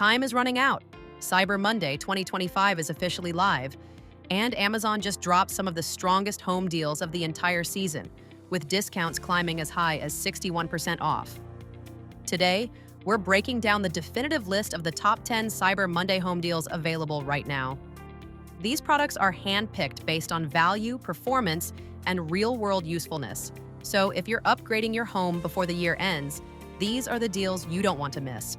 Time is running out. Cyber Monday 2025 is officially live, and Amazon just dropped some of the strongest home deals of the entire season, with discounts climbing as high as 61% off. Today, we're breaking down the definitive list of the top 10 Cyber Monday home deals available right now. These products are handpicked based on value, performance, and real-world usefulness. So if you're upgrading your home before the year ends, these are the deals you don't want to miss.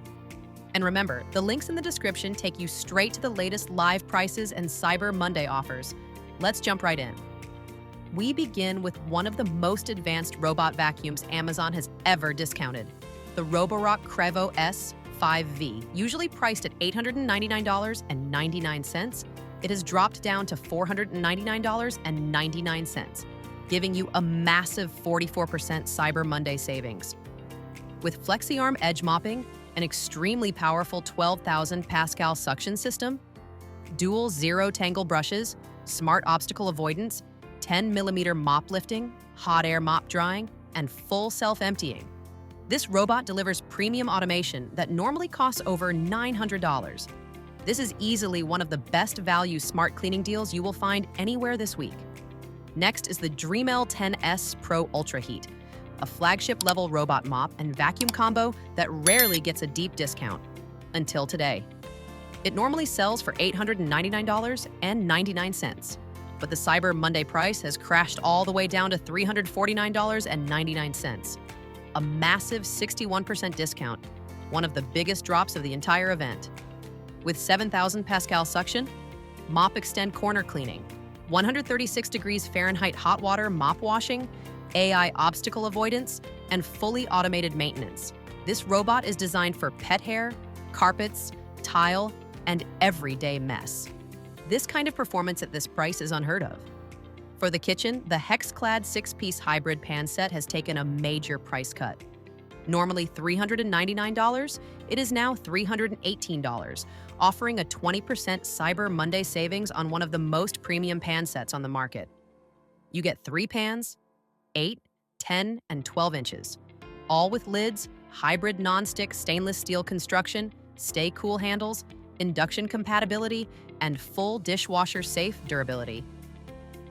And remember, the links in the description take you straight to the latest live prices and Cyber Monday offers. Let's jump right in. We begin with one of the most advanced robot vacuums Amazon has ever discounted, the Roborock Crevo S5V. Usually priced at $899.99, it has dropped down to $499.99, giving you a massive 44% Cyber Monday savings. With FlexiArm edge mopping, an extremely powerful 12,000 Pascal suction system, dual zero-tangle brushes, smart obstacle avoidance, 10mm mop lifting, hot air mop drying, and full self-emptying. This robot delivers premium automation that normally costs over $900. This is easily one of the best value smart cleaning deals you will find anywhere this week. Next is the Dremel 10S Pro Ultra Heat, a flagship-level robot mop and vacuum combo that rarely gets a deep discount, until today. It normally sells for $899.99, but the Cyber Monday price has crashed all the way down to $349.99, a massive 61% discount, one of the biggest drops of the entire event. With 7,000 Pascal suction, Mop Extend corner cleaning, 136 degrees Fahrenheit hot water mop washing, AI obstacle avoidance, and fully automated maintenance. This robot is designed for pet hair, carpets, tile, and everyday mess. This kind of performance at this price is unheard of. For the kitchen, the HexClad 6-piece hybrid pan set has taken a major price cut. Normally $399, it is now $318, offering a 20% Cyber Monday savings on one of the most premium pan sets on the market. You get 3 pans, 8, 10, and 12 inches, all with lids, hybrid non-stick stainless steel construction, stay cool handles, induction compatibility, and full dishwasher safe durability.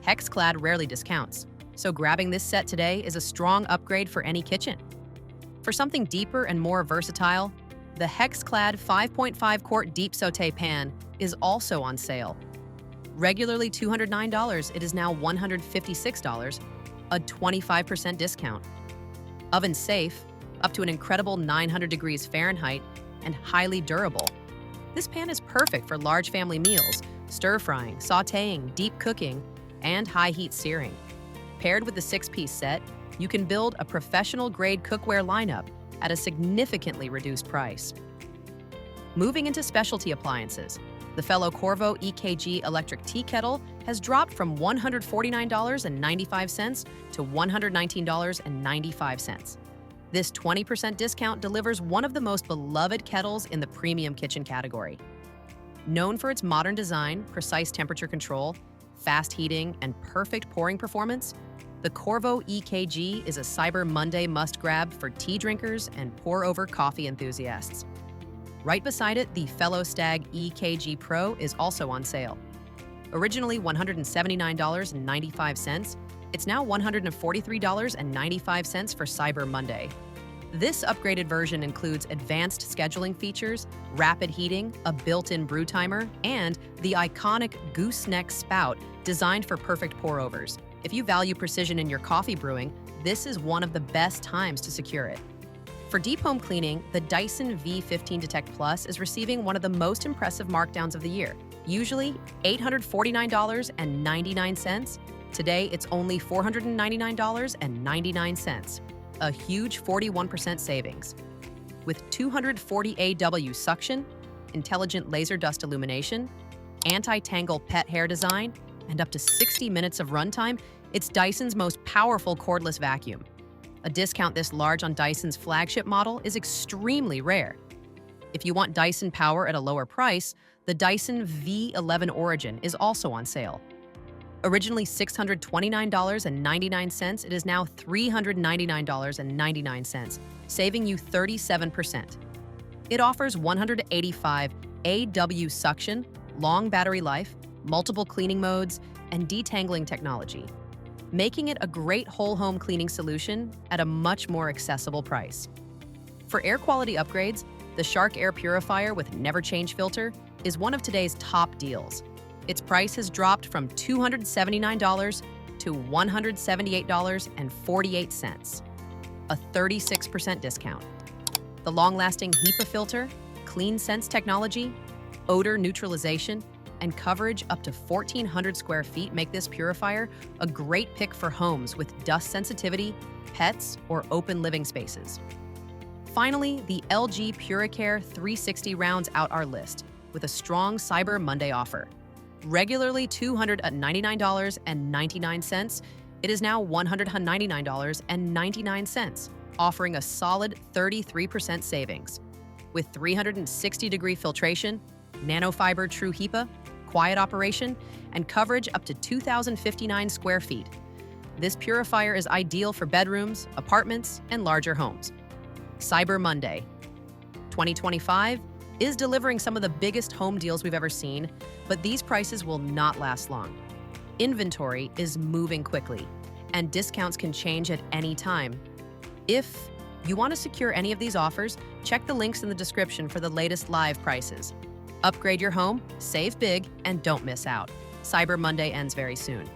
HexClad rarely discounts, so grabbing this set today is a strong upgrade for any kitchen. For something deeper and more versatile, the HexClad 5.5 quart deep sauté pan is also on sale. Regularly $209, it is now $156, a 25% discount. Oven safe, up to an incredible 900 degrees Fahrenheit, and highly durable. This pan is perfect for large family meals, stir-frying, sautéing, deep cooking, and high-heat searing. Paired with the 6-piece set, you can build a professional-grade cookware lineup at a significantly reduced price. Moving into specialty appliances, the fellow Corvo EKG electric tea kettle has dropped from $149.95 to $119.95. This 20% discount delivers one of the most beloved kettles in the premium kitchen category. Known for its modern design, precise temperature control, fast heating, and perfect pouring performance, the Corvo EKG is a Cyber Monday must-grab for tea drinkers and pour-over coffee enthusiasts. Right beside it, the fellow Stag EKG Pro is also on sale. Originally $179.95, it's now $143.95 for Cyber Monday. This upgraded version includes advanced scheduling features, rapid heating, a built-in brew timer, and the iconic gooseneck spout designed for perfect pour-overs. If you value precision in your coffee brewing, this is one of the best times to secure it. For deep home cleaning, the Dyson V15 Detect Plus is receiving one of the most impressive markdowns of the year. Usually $849.99, today it's only $499.99, a huge 41% savings. With 240 AW suction, intelligent laser dust illumination, anti-tangle pet hair design, and up to 60 minutes of runtime, it's Dyson's most powerful cordless vacuum. A discount this large on Dyson's flagship model is extremely rare. If you want Dyson power at a lower price, the Dyson V11 Origin is also on sale. Originally $629.99, it is now $399.99, saving you 37%. It offers 185 AW suction, long battery life, multiple cleaning modes, and detangling technology, making it a great whole home cleaning solution at a much more accessible price. For air quality upgrades, the Shark Air Purifier with Never Change filter is one of today's top deals. Its price has dropped from $279 to $178.48, a 36% discount. The long-lasting HEPA filter, Clean Sense technology, odor neutralization, and coverage up to 1,400 square feet make this purifier a great pick for homes with dust sensitivity, pets, or open living spaces. Finally, the LG PuriCare 360 rounds out our list with a strong Cyber Monday offer. Regularly $299.99, it is now $199.99, offering a solid 33% savings. With 360-degree filtration, nanofiber true HEPA, quiet operation, and coverage up to 2,059 square feet. This purifier is ideal for bedrooms, apartments, and larger homes. Cyber Monday 2025 is delivering some of the biggest home deals we've ever seen, but these prices will not last long. Inventory is moving quickly, and discounts can change at any time. If you want to secure any of these offers, check the links in the description for the latest live prices. Upgrade your home, save big, and don't miss out. Cyber Monday ends very soon.